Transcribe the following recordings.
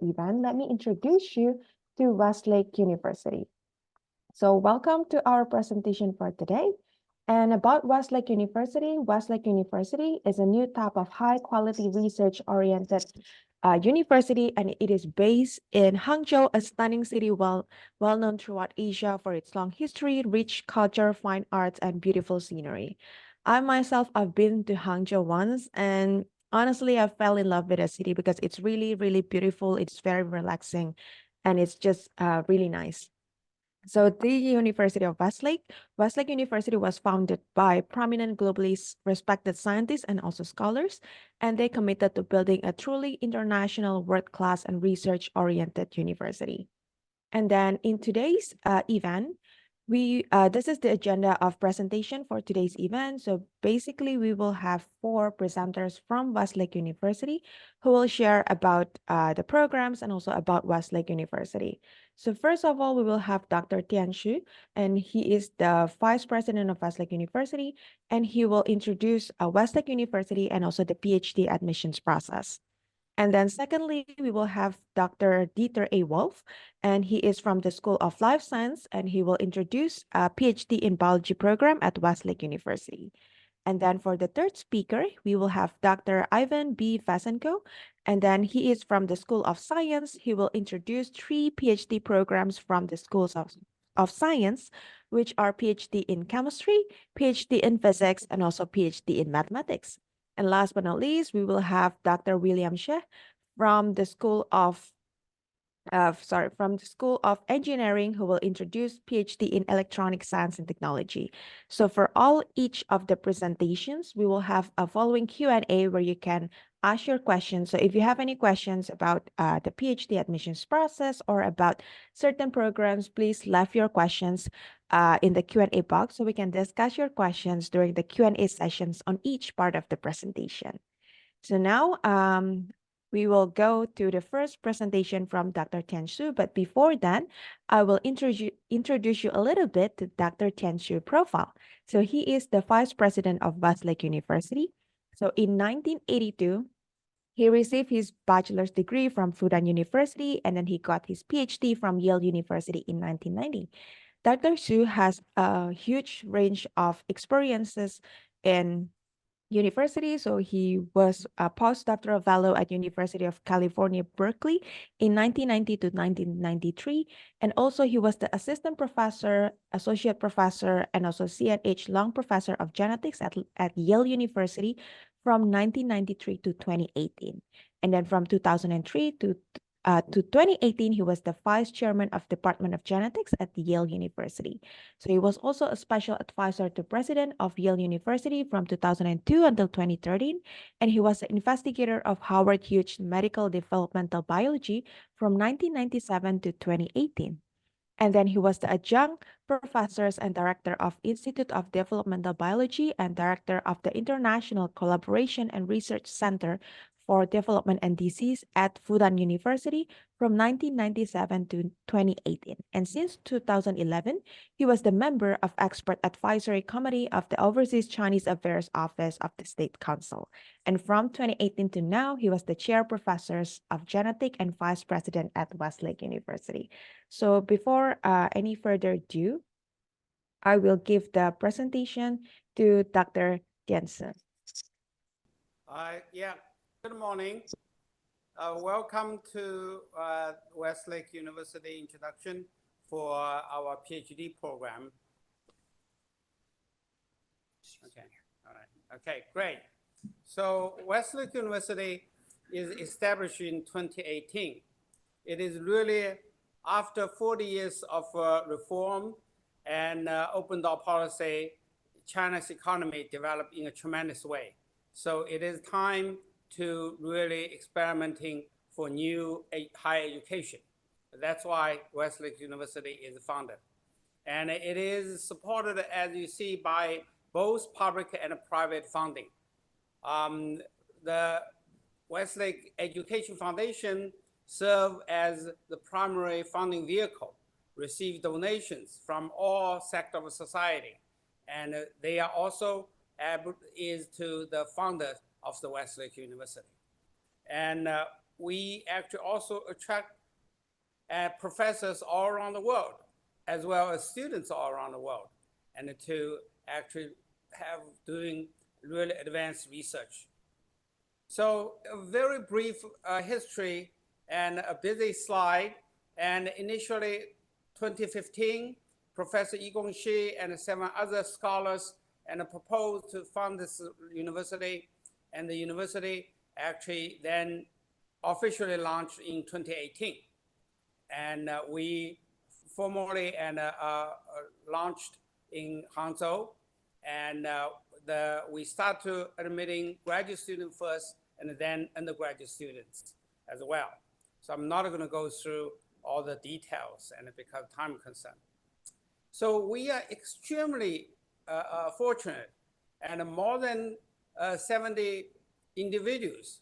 event, let me introduce you to Westlake University. So welcome to our presentation for today. And about Westlake University is a new type of high-quality research-oriented university, and it is based in Hangzhou, a stunning city well known throughout Asia for its long history, rich culture, fine arts, and beautiful scenery. I myself have been to Hangzhou once, and honestly, I fell in love with the city because it's really, really beautiful. It's very relaxing, and it's just really nice. So the University of Westlake University was founded by prominent globally respected scientists and also scholars, and they committed to building a truly international, world-class, and research-oriented university. And then in today's event, this is the agenda of presentation for today's event. So basically, we will have four presenters from Westlake University who will share about the programs and also about Westlake University. So first of all, we will have Dr. Tian Xu, and he is the Vice President of Westlake University, and he will introduce Westlake University and also the PhD admissions process. And then secondly, we will have Dr. Dieter A. Wolf, and he is from the School of Life Science, and he will introduce a PhD in biology program at Westlake University. And then for the third speaker, we will have Dr. Ivan B. Vasenko, and then he is from the School of Science. He will introduce three PhD programs from the Schools of Science, which are PhD in chemistry, PhD in physics, and also PhD in mathematics. And last but not least, we will have Dr. William She from the from the School of Engineering, who will introduce PhD in Electronic Science and Technology. So for each of the presentations, we will have a following Q&A where you can ask your questions. So if you have any questions about the PhD admissions process or about certain programs, please leave your questions in the Q&A box so we can discuss your questions during the Q&A sessions on each part of the presentation. So now we will go to the first presentation from Dr. Tianxu, but before that, I will introduce you a little bit to Dr. Tianxu profile. So he is the Vice President of Westlake University. So in 1982, he received his bachelor's degree from Fudan University, and then he got his PhD from Yale University in 1990. Dr. Xu has a huge range of experiences in university. So he was a postdoctoral fellow at University of California, Berkeley in 1990 to 1993. And also he was the assistant professor, associate professor, and also CNH Long professor of genetics at Yale University from 1993 to 2018. And then from 2003 to 2018, he was the vice chairman of Department of Genetics at Yale University. So he was also a special advisor to president of Yale University from 2002 until 2013, and he was an investigator of Howard Hughes Medical Developmental Biology from 1997 to 2018. And then he was the adjunct professor and director of Institute of Developmental Biology and director of the International Collaboration and Research Center for Development and Disease at Fudan University from 1997 to 2018. And since 2011, he was the member of Expert Advisory Committee of the Overseas Chinese Affairs Office of the State Council. And from 2018 to now, he was the chair professor of genetic and vice president at Westlake University. So before any further ado, I will give the presentation to Dr. Jensen. Good morning. Welcome to Westlake University introduction for our PhD program. Okay, all right. Okay, great. So Westlake University is established in 2018. It is really after 40 years of reform and open door policy, China's economy developed in a tremendous way. So it is time to really experimenting for new higher education. That's why Westlake University is founded. And it is supported, as you see, by both public and private funding. The Westlake Education Foundation serve as the primary funding vehicle, receive donations from all sectors of society. And they are also able to the founders of the Westlake University. And we actually also attract professors all around the world, as well as students all around the world, and to actually have doing really advanced research. So a very brief history and a busy slide. And initially, 2015, Professor Yigong Shi and 7 other scholars and proposed to found this university. And the university actually then officially launched in 2018. And we formally launched in Hangzhou. And we start to admitting graduate students first, and then undergraduate students as well. So I'm not going to go through all the details, and because time concern. So we are extremely fortunate, and more than 70 individuals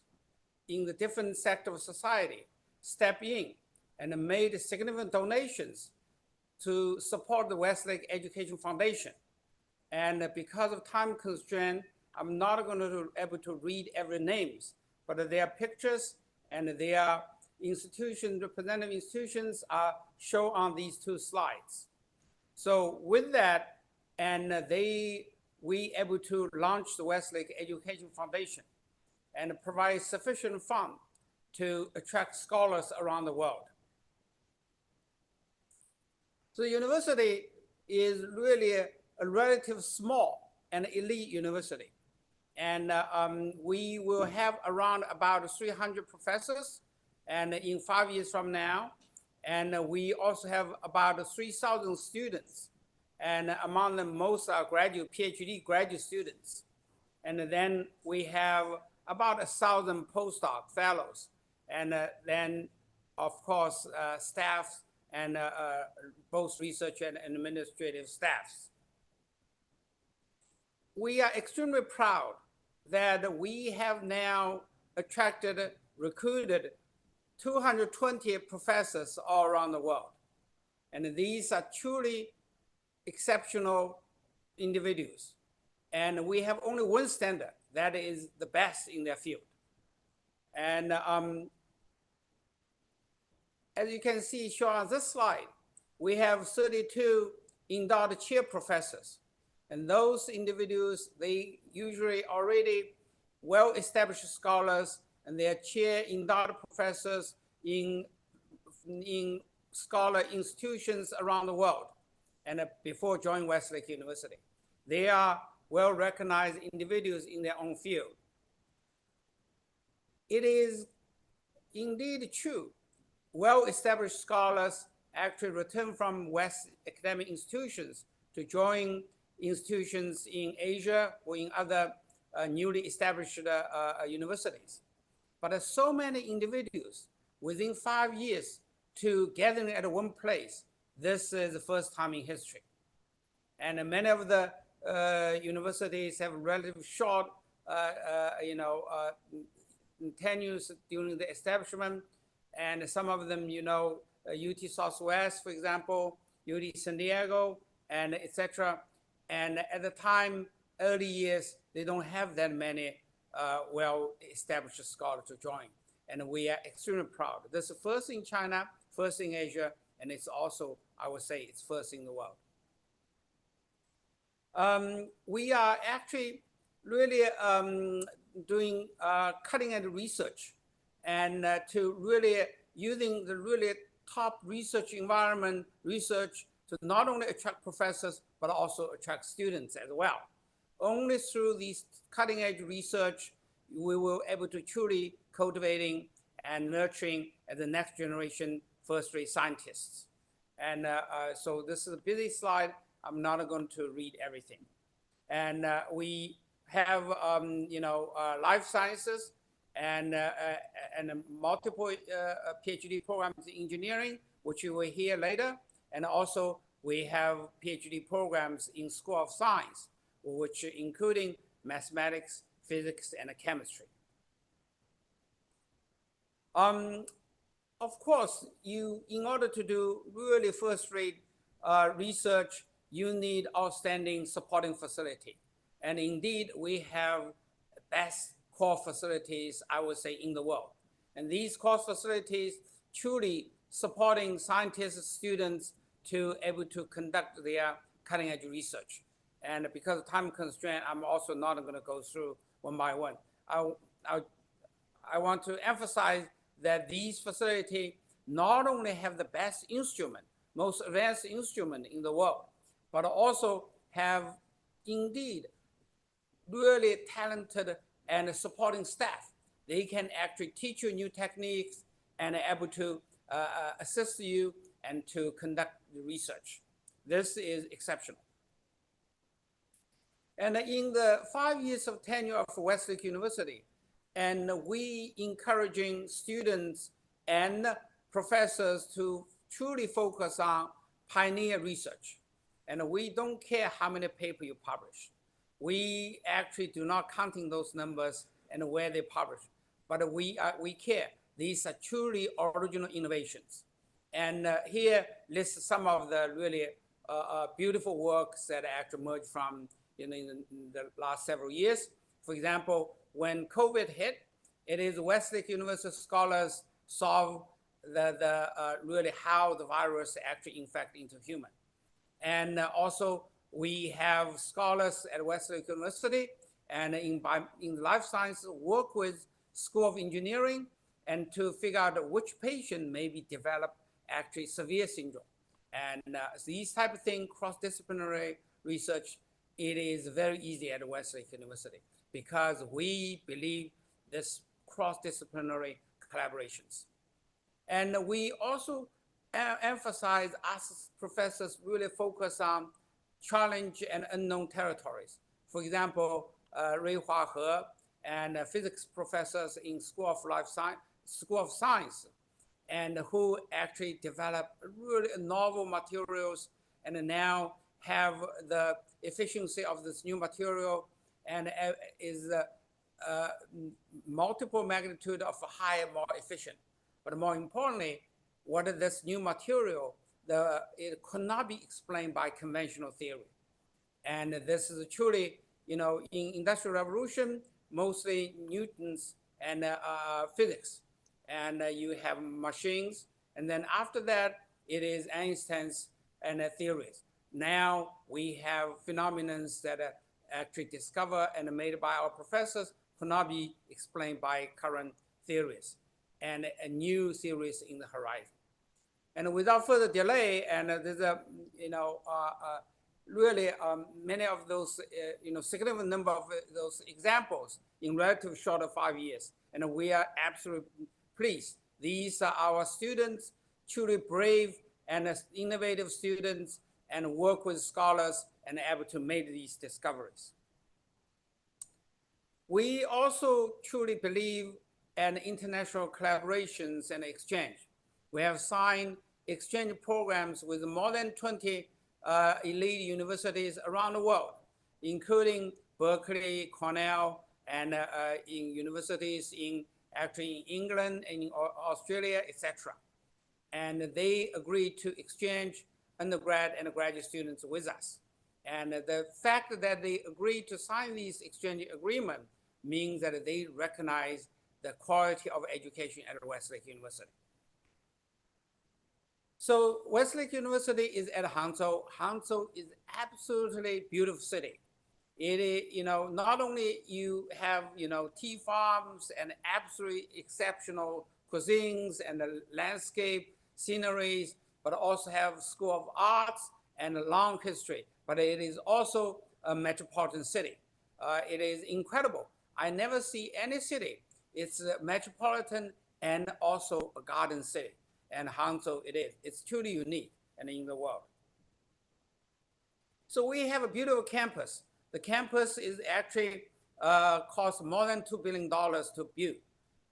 in the different sectors of society step in and made significant donations to support the Westlake Education Foundation. And because of time constraint, I'm not going to be able to read every names, but their pictures and their institutions, representative institutions are shown on these 2 slides. So with that, and we able to launch the Westlake Education Foundation and provide sufficient fund to attract scholars around the world. So the university is really a relatively small and elite university. And we will have around about 300 professors and in 5 years from now. And we also have about 3,000 students. And among them, most are graduate, PhD graduate students. And then we have about 1,000 postdoc fellows. And then, of course, staff and both research and administrative staffs. We are extremely proud that we have now attracted, recruited 220 professors all around the world. And these are truly exceptional individuals. And we have only one standard, that is the best in their field. And as you can see shown on this slide, we have 32 endowed chair professors. And those individuals, they usually already well-established scholars, and they are chair endowed professors in scholar institutions around the world, and before joining Westlake University. They are well-recognized individuals in their own field. It is indeed true, well-established scholars actually return from West academic institutions to join institutions in Asia or in other newly established universities. But there's so many individuals within 5 years to gathering at one place. This is the first time in history. And many of the universities have relatively short tenures during the establishment. And some of them, UT Southwest, for example, UT San Diego, and et cetera. And at the time, early years, they don't have that many well-established scholars to join. And we are extremely proud. This is first in China, first in Asia, and it's also, I would say, it's first in the world. We are actually really doing cutting-edge research, and to really using the really top research environment, research to not only attract professors, but also attract students as well. Only through these cutting-edge research, we will be able to truly cultivating and nurturing the next generation first-rate scientists. And so this is a busy slide. I'm not going to read everything. And we have, life sciences and multiple PhD programs in engineering, which you will hear later. And also we have PhD programs in School of Science, which including mathematics, physics, and chemistry. Of course, in order to do really first-rate research, you need outstanding supporting facility. And indeed, we have best core facilities, I would say, in the world. And these course facilities truly supporting scientists, students to able to conduct their cutting edge research. And because of time constraint, I'm also not going to go through one by one. I want to emphasize that these facilities not only have the best instrument, most advanced instrument in the world, but also have indeed really talented and supporting staff. They can actually teach you new techniques and are able to assist you and to conduct the research. This is exceptional. And in the 5 years of tenure of Westlake University, and we encouraging students and professors to truly focus on pioneer research. And we don't care how many papers you publish. We actually do not counting those numbers and where they publish, but we care. These are truly original innovations. And here lists some of the really beautiful works that actually emerged from in the last several years. For example, when COVID hit, it is Westlake University scholars solve really how the virus actually infect into human. And also we have scholars at Westlake University and in life science work with School of Engineering and to figure out which patient maybe develop actually severe syndrome. And these type of things, cross-disciplinary research, it is very easy at Westlake University because we believe this cross-disciplinary collaborations. And we also emphasize us professors really focus on challenge and unknown territories. For example, Ray Hua He and physics professors in School of Science, and who actually develop really novel materials and now have the efficiency of this new material and is multiple magnitude of higher, more efficient. But more importantly, what is this new material? It could not be explained by conventional theory. And this is truly, in Industrial Revolution, mostly Newton's and physics. And you have machines. And then after that, it is Einstein's and theories. Now we have phenomena that are actually discovered and made by our professors could not be explained by current theories and a new theories in the horizon. And without further delay, and there's really many of those, significant number of those examples in relatively short of 5 years. And we are absolutely pleased. These are our students, truly brave and innovative students, and work with scholars and able to make these discoveries. We also truly believe in international collaborations and exchange. We have signed exchange programs with more than 20 elite universities around the world, including Berkeley, Cornell, and in universities in England and in Australia, etc. And they agreed to exchange undergrad and graduate students with us. And the fact that they agreed to sign these exchange agreement means that they recognize the quality of education at Westlake University. So Westlake University is at Hangzhou. Hangzhou is absolutely beautiful city. It is, not only you have, tea farms and absolutely exceptional cuisines and the landscape, sceneries, but also have School of Arts and a long history. But it is also a metropolitan city. It is incredible. I never see any city. It's a metropolitan and also a garden city. And Hangzhou it is. It's truly unique and in the world. So we have a beautiful campus. The campus is actually cost more than $2 billion to build.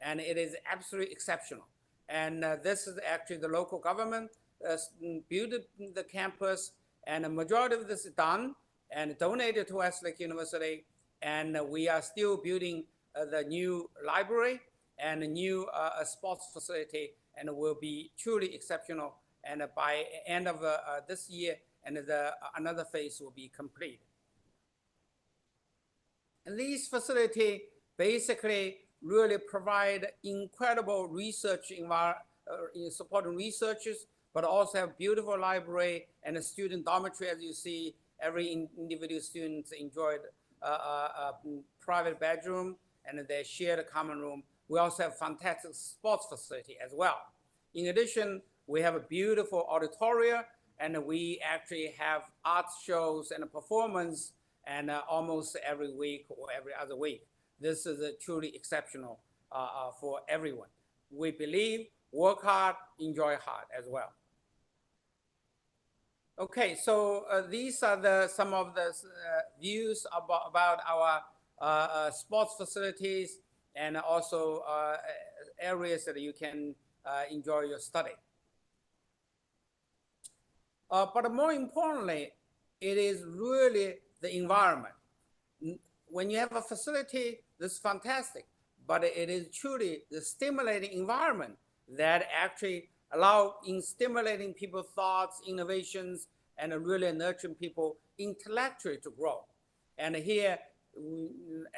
And it is absolutely exceptional. And this is actually the local government built the campus, and the majority of this is done and donated to Westlake University. And we are still building the new library and a new sports facility, and it will be truly exceptional. And by end of this year, and another phase will be complete. And these facilities basically really provide incredible research in supporting researchers, but also have beautiful library and a student dormitory. As you see, every individual student enjoyed a private bedroom and they shared a common room. We also have fantastic sports facility as well. In addition, we have a beautiful auditorium, and we actually have art shows and a performance and almost every week or every other week. This is truly exceptional for everyone. We believe work hard, enjoy hard as well. Okay, so these are some of the views about our sports facilities and also areas that you can enjoy your study. But more importantly, it is really the environment. When you have a facility, this is fantastic, but it is truly the stimulating environment that actually allow in stimulating people's thoughts, innovations, and really nurturing people intellectually to grow. And here,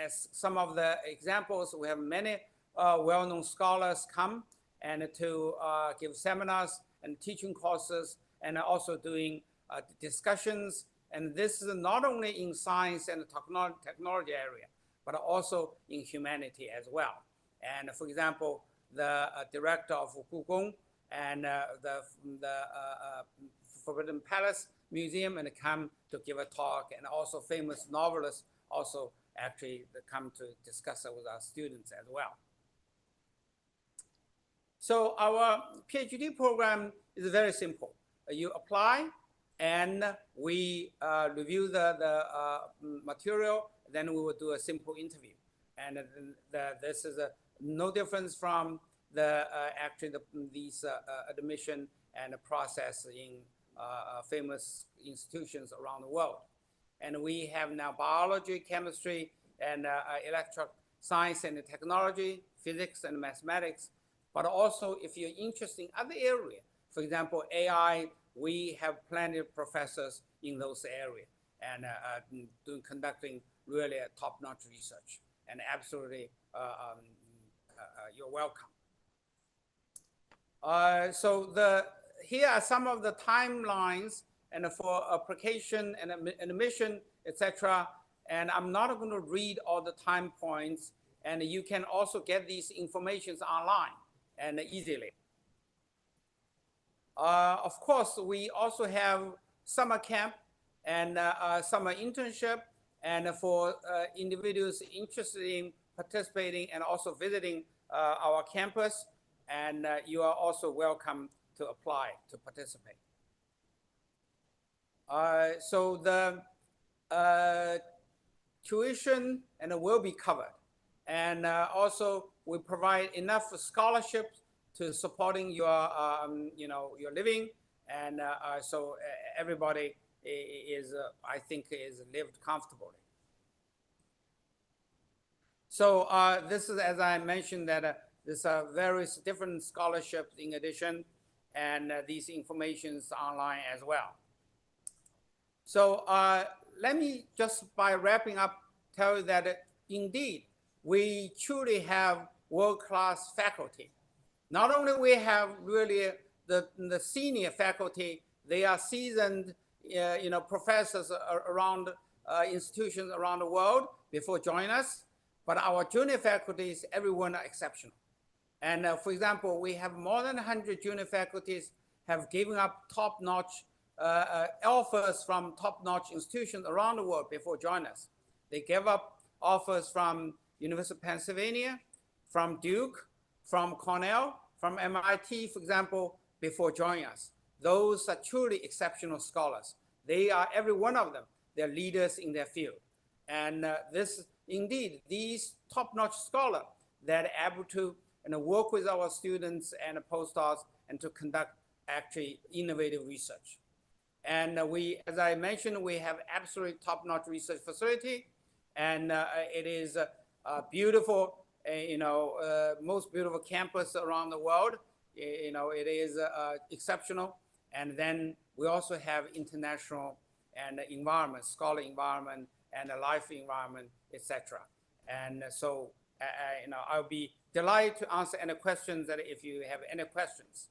as some of the examples, we have many well-known scholars come and to give seminars and teaching courses and also doing discussions. And this is not only in science and technology area, but also in humanity as well. And for example, the director of Gugong and the Forbidden Palace Museum and come to give a talk, and also famous novelists also actually come to discuss it with our students as well. So our PhD program is very simple. You apply, and we review the material, then we will do a simple interview. And this is no difference from these admission and process in famous institutions around the world. And we have now biology, chemistry, and electric science and technology, physics and mathematics. But also, if you're interested in other areas, for example, AI, we have plenty of professors in those areas and conducting really top-notch research. And absolutely, you're welcome. Here are some of the timelines and for application and admission, etc. And I'm not going to read all the time points. And you can also get these informations online and easily. Of course, we also have summer camp and summer internship, and for individuals interested in participating and also visiting our campus, and you are also welcome to apply to participate. So the tuition and will be covered, and also we provide enough scholarships to supporting your your living, and so everybody is I think is lived comfortably. So this is, as I mentioned, that there's various different scholarships in addition, and these informations online as well. So let me just by wrapping up tell you that indeed we truly have world-class faculty. Not only we have really the senior faculty, they are seasoned professors around institutions around the world before joining us, but our junior faculties, everyone are exceptional. And for example, we have more than 100 junior faculties have given up top-notch offers from top-notch institutions around the world before joining us. They gave up offers from University of Pennsylvania, from Duke, from Cornell, from MIT, for example, before joining us. Those are truly exceptional scholars. They are, every one of them, they're leaders in their field. And indeed, these top-notch scholars that are able to work with our students and postdocs and to conduct actually innovative research. And as I mentioned, we have absolutely top-notch research facility, and it is a beautiful, most beautiful campus around the world. It is exceptional. And then we also have international and environment, scholar environment, and a life environment, etc. And so I'll be delighted to answer any questions that if you have any questions.